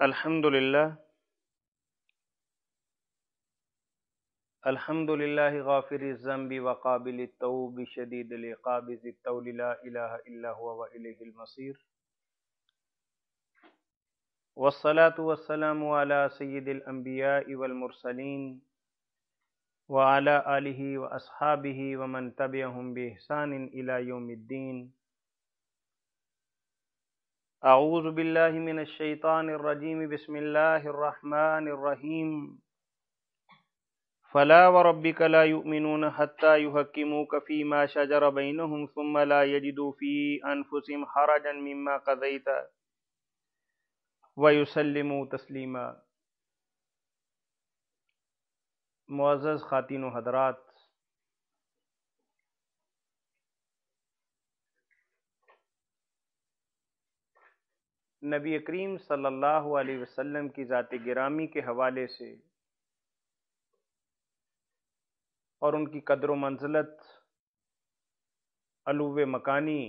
الحمد للہ غافر الذنب وقابل التوب شدید العقاب ذی الطول لا الہ الا هو والیہ المصیر والصلاة والسلام علی سید الانبیاء والمرسلین وعلی آلہ واصحابہ ومن تبعہم بإحسان الی یوم الدین۔ اعوذ باللہ من الشیطان الرجیم، بسم اللہ الرحمن الرحیم۔ فلا وربک لا یؤمنون حتی یحکموک فیما شجر بینہم ثم لا یجدوا فی انفسہم حرجا مما قضیت ویسلموا تسلیما۔ معزز خواتین و حضرات، نبی کریم صلی اللہ علیہ وسلم کی ذات گرامی کے حوالے سے اور ان کی قدر و منزلت، علو مکانی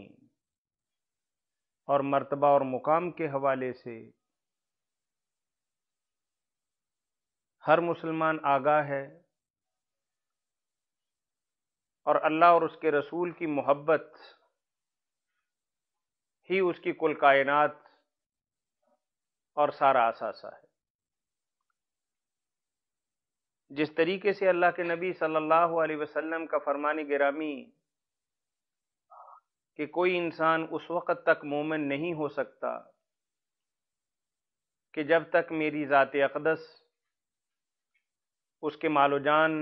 اور مرتبہ اور مقام کے حوالے سے ہر مسلمان آگاہ ہے، اور اللہ اور اس کے رسول کی محبت ہی اس کی کل کائنات اور سارا اثاثہ ہے۔ جس طریقے سے اللہ کے نبی صلی اللہ علیہ وسلم کا فرمان گرامی کہ کوئی انسان اس وقت تک مومن نہیں ہو سکتا کہ جب تک میری ذات اقدس اس کے مال و جان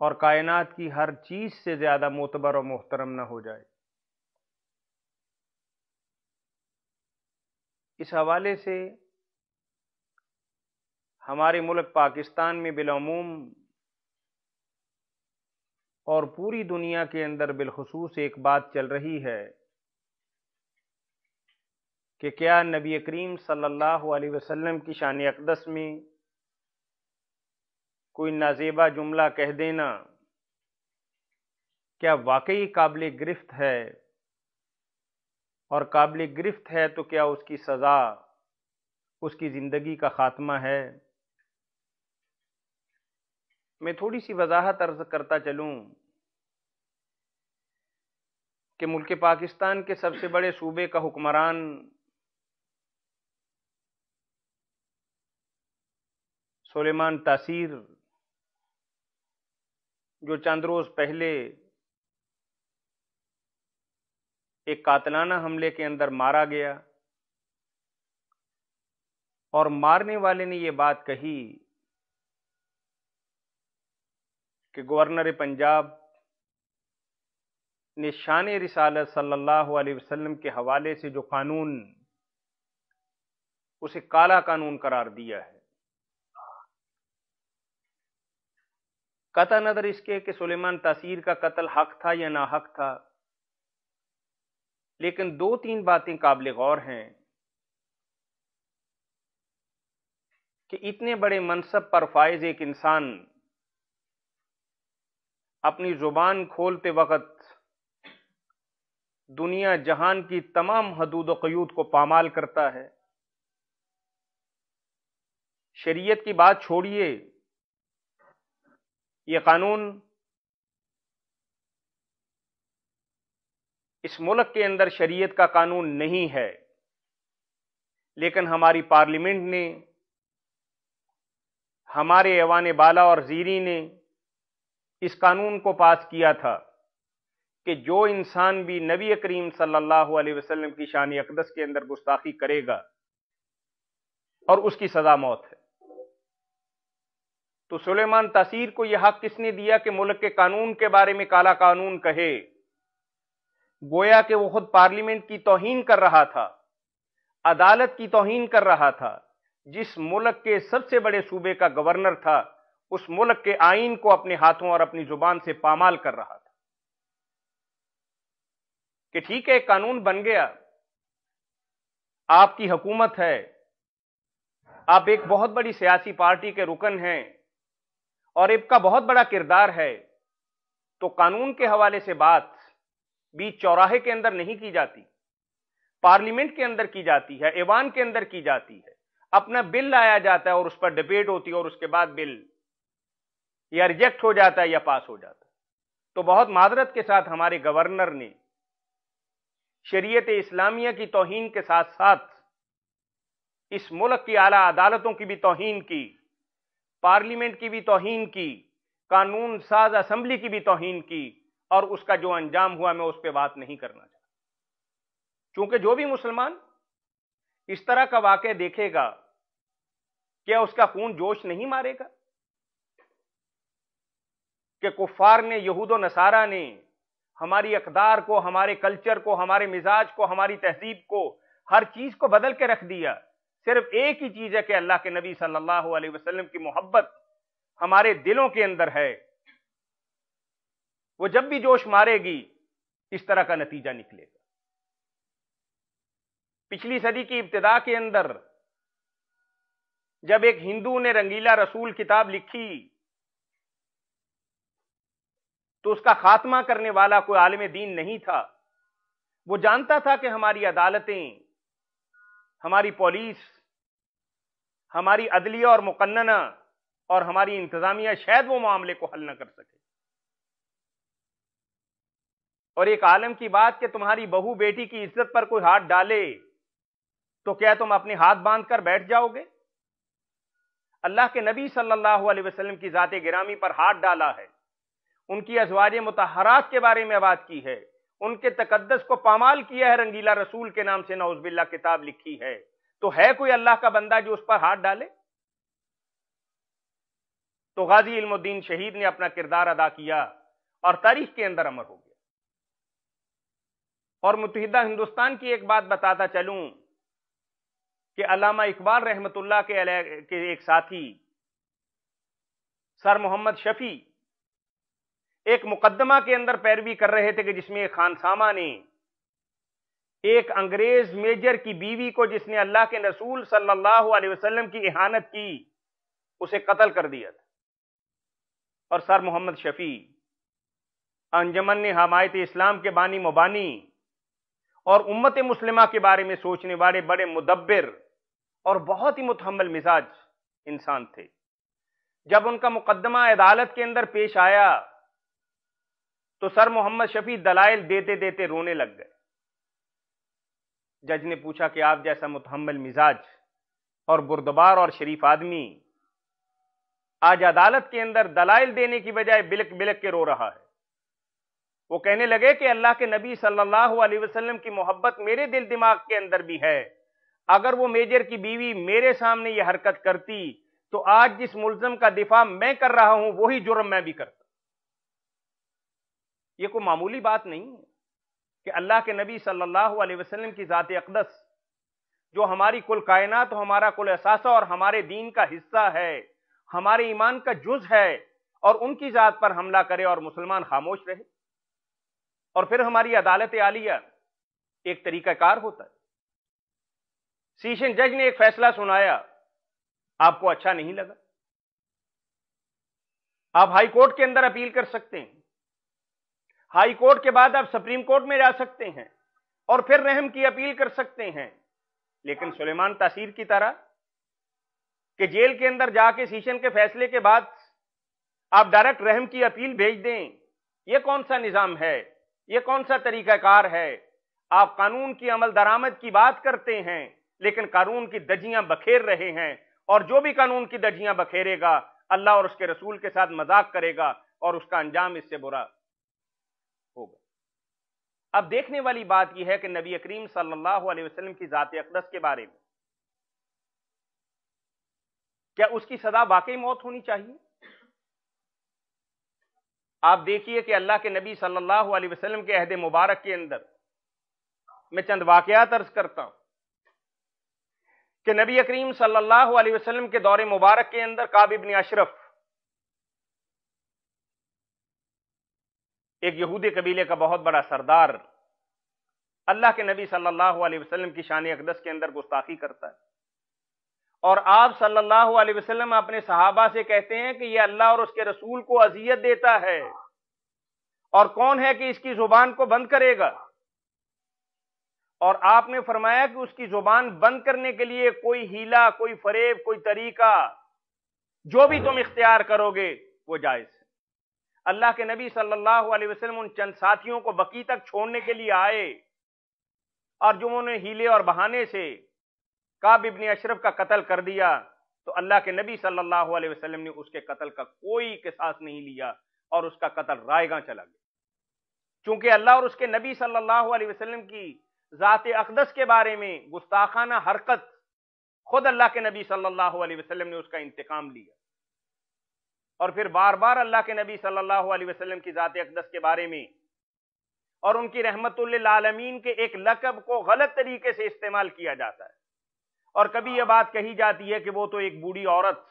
اور کائنات کی ہر چیز سے زیادہ معتبر اور محترم نہ ہو جائے۔ اس حوالے سے ہمارے ملک پاکستان میں بالعموم اور پوری دنیا کے اندر بالخصوص ایک بات چل رہی ہے کہ کیا نبی کریم صلی اللہ علیہ وسلم کی شان اقدس میں کوئی نازیبا جملہ کہہ دینا کیا واقعی قابل گرفت ہے، اور قابل گرفت ہے تو کیا اس کی سزا اس کی زندگی کا خاتمہ ہے؟ میں تھوڑی سی وضاحت عرض کرتا چلوں کہ ملک پاکستان کے سب سے بڑے صوبے کا حکمران سلیمان تاثیر، جو چند روز پہلے ایک قاتلانہ حملے کے اندر مارا گیا، اور مارنے والے نے یہ بات کہی کہ گورنر پنجاب نے شان رسالت صلی اللہ علیہ وسلم کے حوالے سے جو قانون اسے کالا قانون قرار دیا ہے، قطع نظر اس کے کہ سلیمان تاثیر کا قتل حق تھا یا ناحق تھا، لیکن دو تین باتیں قابل غور ہیں کہ اتنے بڑے منصب پر فائز ایک انسان اپنی زبان کھولتے وقت دنیا جہان کی تمام حدود و قیود کو پامال کرتا ہے۔ شریعت کی بات چھوڑیے، یہ قانون اس ملک کے اندر شریعت کا قانون نہیں ہے، لیکن ہماری پارلیمنٹ نے، ہمارے ایوان بالا اور زیریں نے اس قانون کو پاس کیا تھا کہ جو انسان بھی نبی کریم صلی اللہ علیہ وسلم کی شان اقدس کے اندر گستاخی کرے گا اور اس کی سزا موت ہے۔ تو سلیمان تاثیر کو یہ حق کس نے دیا کہ ملک کے قانون کے بارے میں کالا قانون کہے؟ گویا کہ وہ خود پارلیمنٹ کی توہین کر رہا تھا، عدالت کی توہین کر رہا تھا۔ جس ملک کے سب سے بڑے صوبے کا گورنر تھا، اس ملک کے آئین کو اپنے ہاتھوں اور اپنی زبان سے پامال کر رہا تھا کہ ٹھیک ہے، قانون بن گیا، آپ کی حکومت ہے، آپ ایک بہت بڑی سیاسی پارٹی کے رکن ہیں اور آپ کا بہت بڑا کردار ہے، تو قانون کے حوالے سے بات بیچ چوراہے کے اندر نہیں کی جاتی۔ پارلیمنٹ کے اندر کی جاتی ہے، ایوان کے اندر کی جاتی ہے، اپنا بل لایا جاتا ہے اور اس پر ڈبیٹ ہوتی ہے اور اس کے بعد بل یا ریجیکٹ ہو جاتا ہے یا پاس ہو جاتا ہے۔ تو بہت معذرت کے ساتھ ہمارے گورنر نے شریعت اسلامیہ کی توہین کے ساتھ ساتھ اس ملک کی اعلیٰ عدالتوں کی بھی توہین کی، پارلیمنٹ کی بھی توہین کی، قانون ساز اسمبلی کی بھی توہین کی، اور اس کا جو انجام ہوا میں اس پہ بات نہیں کرنا چاہتا، چونکہ جو بھی مسلمان اس طرح کا واقعہ دیکھے گا کیا اس کا خون جوش نہیں مارے گا کہ کفار نے، یہود و نصارہ نے ہماری اقدار کو، ہمارے کلچر کو، ہمارے مزاج کو، ہماری تہذیب کو، ہر چیز کو بدل کے رکھ دیا۔ صرف ایک ہی چیز ہے کہ اللہ کے نبی صلی اللہ علیہ وسلم کی محبت ہمارے دلوں کے اندر ہے، وہ جب بھی جوش مارے گی اس طرح کا نتیجہ نکلے گا۔ پچھلی صدی کی ابتدا کے اندر جب ایک ہندو نے رنگیلا رسول کتاب لکھی تو اس کا خاتمہ کرنے والا کوئی عالم دین نہیں تھا، وہ جانتا تھا کہ ہماری عدالتیں، ہماری پولیس، ہماری عدلیہ اور مقننہ اور ہماری انتظامیہ شاید وہ معاملے کو حل نہ کر سکے۔ اور ایک عالم کی بات کہ تمہاری بہو بیٹی کی عزت پر کوئی ہاتھ ڈالے تو کیا تم اپنے ہاتھ باندھ کر بیٹھ جاؤ گے؟ اللہ کے نبی صلی اللہ علیہ وسلم کی ذات گرامی پر ہاتھ ڈالا ہے، ان کی ازواج مطہرات کے بارے میں بات کی ہے، ان کے تقدس کو پامال کیا ہے، رنگیلا رسول کے نام سے نعوذ باللہ کتاب لکھی ہے، تو ہے کوئی اللہ کا بندہ جو اس پر ہاتھ ڈالے؟ تو غازی علم الدین شہید نے اپنا کردار ادا کیا اور تاریخ کے اندر امر ہو گیا۔ اور متحدہ ہندوستان کی ایک بات بتاتا چلوں کہ علامہ اقبال رحمت اللہ کے ایک ساتھی سر محمد شفیع ایک مقدمہ کے اندر پیروی کر رہے تھے کہ جس میں ایک خانسامہ نے ایک انگریز میجر کی بیوی کو، جس نے اللہ کے رسول صلی اللہ علیہ وسلم کی اہانت کی، اسے قتل کر دیا تھا۔ اور سر محمد شفیع انجمن حمایت اسلام کے بانی مبانی اور امت مسلمہ کے بارے میں سوچنے والے بڑے مدبر اور بہت ہی متحمل مزاج انسان تھے۔ جب ان کا مقدمہ عدالت کے اندر پیش آیا تو سر محمد شفیع دلائل دیتے دیتے رونے لگ گئے۔ جج نے پوچھا کہ آپ جیسا متحمل مزاج اور بردبار اور شریف آدمی آج عدالت کے اندر دلائل دینے کی بجائے بلک بلک کے رو رہا ہے۔ وہ کہنے لگے کہ اللہ کے نبی صلی اللہ علیہ وسلم کی محبت میرے دل دماغ کے اندر بھی ہے، اگر وہ میجر کی بیوی میرے سامنے یہ حرکت کرتی تو آج جس ملزم کا دفاع میں کر رہا ہوں وہی جرم میں بھی کرتا۔ یہ کوئی معمولی بات نہیں ہے کہ اللہ کے نبی صلی اللہ علیہ وسلم کی ذات اقدس، جو ہماری کل کائنات، ہمارا کل اثاثہ اور ہمارے دین کا حصہ ہے، ہمارے ایمان کا جز ہے، اور ان کی ذات پر حملہ کرے اور مسلمان خاموش رہے۔ اور پھر ہماری عدالت عالیہ ایک طریقہ کار ہوتا ہے۔ سیشن جج نے ایک فیصلہ سنایا، آپ کو اچھا نہیں لگا، آپ ہائی کورٹ کے اندر اپیل کر سکتے ہیں، ہائی کورٹ کے بعد آپ سپریم کورٹ میں جا سکتے ہیں اور پھر رحم کی اپیل کر سکتے ہیں۔ لیکن سلیمان تاثیر کی طرح کہ جیل کے اندر جا کے سیشن کے فیصلے کے بعد آپ ڈائریکٹ رحم کی اپیل بھیج دیں، یہ کون سا نظام ہے؟ یہ کون سا طریقہ کار ہے؟ آپ قانون کی عمل درآمد کی بات کرتے ہیں لیکن قانون کی دجیاں بکھیر رہے ہیں، اور جو بھی قانون کی دجیاں بکھیرے گا اللہ اور اس کے رسول کے ساتھ مذاق کرے گا اور اس کا انجام اس سے برا ہوگا۔ اب دیکھنے والی بات یہ ہے کہ نبی کریم صلی اللہ علیہ وسلم کی ذات اقدس کے بارے میں کیا اس کی سزا واقعی موت ہونی چاہیے؟ آپ دیکھیے کہ اللہ کے نبی صلی اللہ علیہ وسلم کے عہد مبارک کے اندر میں چند واقعات عرض کرتا ہوں کہ نبی کریم صلی اللہ علیہ وسلم کے دور مبارک کے اندر کعب بن اشرف ایک یہودی قبیلے کا بہت بڑا سردار اللہ کے نبی صلی اللہ علیہ وسلم کی شان اقدس کے اندر گستاخی کرتا ہے، اور آپ صلی اللہ علیہ وسلم اپنے صحابہ سے کہتے ہیں کہ یہ اللہ اور اس کے رسول کو اذیت دیتا ہے، اور کون ہے کہ اس کی زبان کو بند کرے گا؟ اور آپ نے فرمایا کہ اس کی زبان بند کرنے کے لیے کوئی ہیلا، کوئی فریب، کوئی طریقہ جو بھی تم اختیار کرو گے وہ جائز ہے۔ اللہ کے نبی صلی اللہ علیہ وسلم ان چند ساتھیوں کو بقیع تک چھوڑنے کے لیے آئے، اور جو انہوں نے ہیلے اور بہانے سے کعب ابن اشرف کا قتل کر دیا، تو اللہ کے نبی صلی اللہ علیہ وسلم نے اس کے قتل کا کوئی قصاص نہیں لیا اور اس کا قتل رائے گاں چلا گیا، چونکہ اللہ اور اس کے نبی صلی اللہ علیہ وسلم کی ذات اقدس کے بارے میں گستاخانہ حرکت خود اللہ کے نبی صلی اللہ علیہ وسلم نے اس کا انتقام لیا، اور پھر بار بار اللہ کے نبی صلی اللہ علیہ وسلم کی ذات اقدس کے بارے میں اور ان کی رحمت للعالمین کے ایک لقب کو غلط طریقے سے استعمال کیا جاتا ہے، اور کبھی یہ بات کہی جاتی ہے کہ وہ تو ایک بوڑھی عورت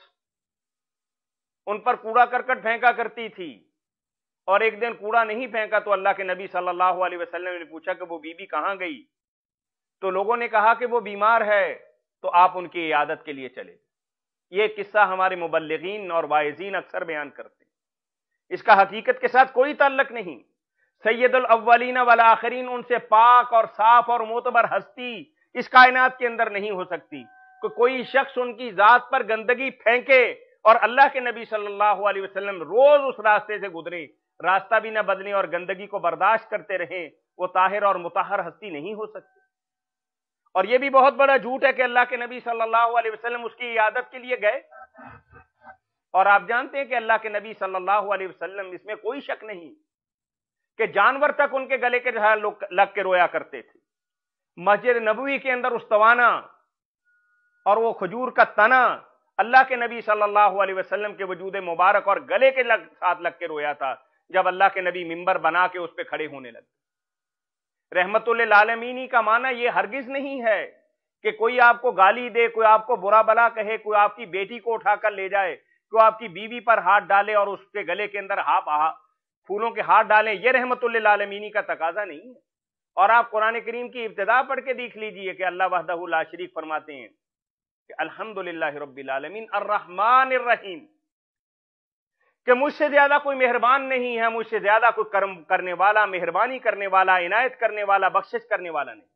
ان پر کوڑا کرکٹ پھینکا کرتی تھی، اور ایک دن کوڑا نہیں پھینکا تو اللہ کے نبی صلی اللہ علیہ وسلم نے پوچھا کہ وہ بی بی کہاں گئی؟ تو لوگوں نے کہا کہ وہ بیمار ہے، تو آپ ان کی عیادت کے لیے چلے۔ یہ قصہ ہمارے مبلغین اور واعظین اکثر بیان کرتے ہیں، اس کا حقیقت کے ساتھ کوئی تعلق نہیں۔ سید الاولین والآخرین ان سے پاک اور صاف اور معتبر ہستی اس کائنات کے اندر نہیں ہو سکتی کہ کوئی شخص ان کی ذات پر گندگی پھینکے اور اللہ کے نبی صلی اللہ علیہ وسلم روز اس راستے سے گزرے، راستہ بھی نہ بدلیں اور گندگی کو برداشت کرتے رہیں، وہ طاہر اور مطہر ہستی نہیں ہو سکتی۔ اور یہ بھی بہت بڑا جھوٹ ہے کہ اللہ کے نبی صلی اللہ علیہ وسلم اس کی عیادت کے لیے گئے، اور آپ جانتے ہیں کہ اللہ کے نبی صلی اللہ علیہ وسلم، اس میں کوئی شک نہیں کہ جانور تک ان کے گلے کے لگ کے رویا کرتے تھے۔ مسجد نبوی کے اندر استوانہ اور وہ کھجور کا تنا اللہ کے نبی صلی اللہ علیہ وسلم کے وجود مبارک اور گلے کے ساتھ لگ کے رویا تھا، جب اللہ کے نبی ممبر بنا کے اس پہ کھڑے ہونے لگے۔ رحمت للعالمین کا معنی یہ ہرگز نہیں ہے کہ کوئی آپ کو گالی دے، کوئی آپ کو برا بلا کہے، کوئی آپ کی بیٹی کو اٹھا کر لے جائے، کوئی آپ کی بیوی پر ہاتھ ڈالے اور اس کے گلے کے اندر پھولوں کے ہاتھ ڈالیں، یہ رحمت للعالمین کا تقاضا نہیں ہے۔ اور آپ قرآن کریم کی ابتدا پڑھ کے دیکھ لیجئے کہ اللہ وحدہ لا شریک فرماتے ہیں کہ الحمدللہ رب العالمین الرحمن الرحیم، کہ مجھ سے زیادہ کوئی مہربان نہیں ہے، مجھ سے زیادہ کوئی کرم کرنے والا، مہربانی کرنے والا، عنایت کرنے والا، بخشش کرنے والا نہیں۔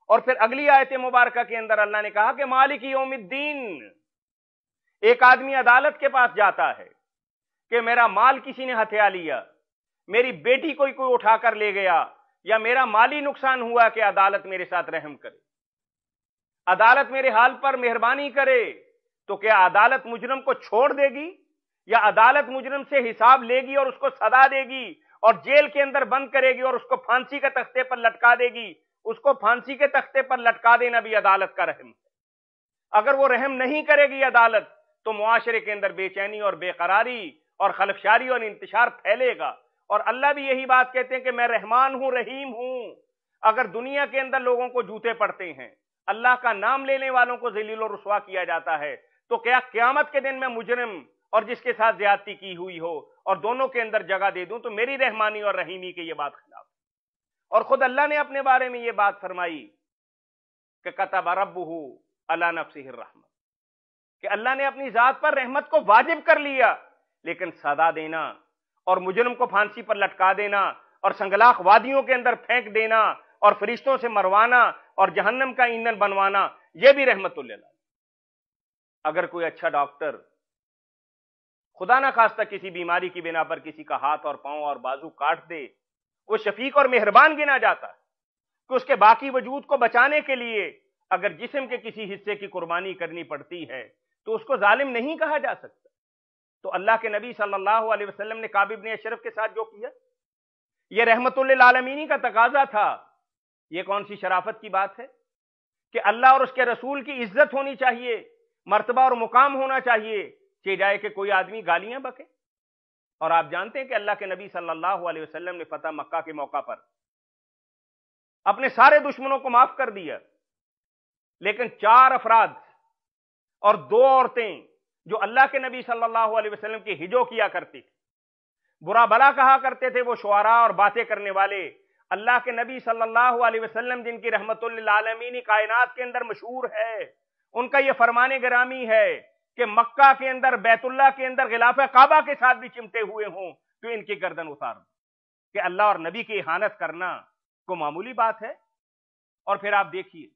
اور پھر اگلی آیت مبارکہ کے اندر اللہ نے کہا کہ مالک یوم الدین، ایک آدمی عدالت کے پاس جاتا ہے کہ میرا مال کسی نے ہتھیا لیا، میری بیٹی کوئی اٹھا کر لے گیا، یا میرا مالی نقصان ہوا، کہ عدالت میرے ساتھ رحم کرے، عدالت میرے حال پر مہربانی کرے۔ تو کیا عدالت مجرم کو چھوڑ دے گی، یا عدالت مجرم سے حساب لے گی اور اس کو سزا دے گی اور جیل کے اندر بند کرے گی اور اس کو پھانسی کے تختے پر لٹکا دے گی؟ اس کو پھانسی کے تختے پر لٹکا دینا بھی عدالت کا رحم ہے۔ اگر وہ رحم نہیں کرے گی عدالت، تو معاشرے کے اندر بے چینی اور بے قراری اور خلفشاری اور انتشار پھیلے گا۔ اور اللہ بھی یہی بات کہتے ہیں کہ میں رحمان ہوں، رحیم ہوں۔ اگر دنیا کے اندر لوگوں کو جوتے پڑتے ہیں، اللہ کا نام لینے والوں کو ذلیل و رسوا کیا جاتا ہے، تو کیا قیامت کے دن میں مجرم اور جس کے ساتھ زیادتی کی ہوئی ہو اور دونوں کے اندر جگہ دے دوں، تو میری رحمانی اور رحیمی کے یہ بات خلاف ہے۔ اور خود اللہ نے اپنے بارے میں یہ بات فرمائی کہ کتب ربہ علی نفسہ الرحمۃ، کہ اللہ نے اپنی ذات پر رحمت کو واجب کر لیا، لیکن سزا دینا اور مجرم کو پھانسی پر لٹکا دینا اور سنگلاخ وادیوں کے اندر پھینک دینا اور فرشتوں سے مروانا اور جہنم کا ایندھن بنوانا، یہ بھی رحمت اللہ۔ اگر کوئی اچھا ڈاکٹر خدا نہ خواستہ کسی بیماری کی بنا پر کسی کا ہاتھ اور پاؤں اور بازو کاٹ دے، وہ شفیق اور مہربان گنا جاتا ہے کہ اس کے باقی وجود کو بچانے کے لیے اگر جسم کے کسی حصے کی قربانی کرنی پڑتی ہے تو اس کو ظالم نہیں کہا جا سکتا۔ تو اللہ کے نبی صلی اللہ علیہ وسلم نے کعب ابن اشرف کے ساتھ جو کیا، یہ رحمت للعالمین کا تقاضا تھا۔ یہ کون سی شرافت کی بات ہے کہ اللہ اور اس کے رسول کی عزت ہونی چاہیے، مرتبہ اور مقام ہونا چاہیے، کہ جائے کہ کوئی آدمی گالیاں بکے۔ اور آپ جانتے ہیں کہ اللہ کے نبی صلی اللہ علیہ وسلم نے فتح مکہ کے موقع پر اپنے سارے دشمنوں کو معاف کر دیا، لیکن 4 افراد اور 2 عورتیں جو اللہ کے نبی صلی اللہ علیہ وسلم کی ہجو کیا کرتی تھی، برا بلا کہا کرتے تھے، وہ شعراء اور باتیں کرنے والے، اللہ کے نبی صلی اللہ علیہ وسلم جن کی رحمت للعالمین کائنات کے اندر مشہور ہے، ان کا یہ فرمان گرامی ہے کہ مکہ کے اندر، بیت اللہ کے اندر غلاف کعبہ کے ساتھ بھی چمٹے ہوئے ہوں تو ان کی گردن اتار دو۔ کہ اللہ اور نبی کی اہانت کرنا کو معمولی بات ہے؟ اور پھر آپ دیکھیے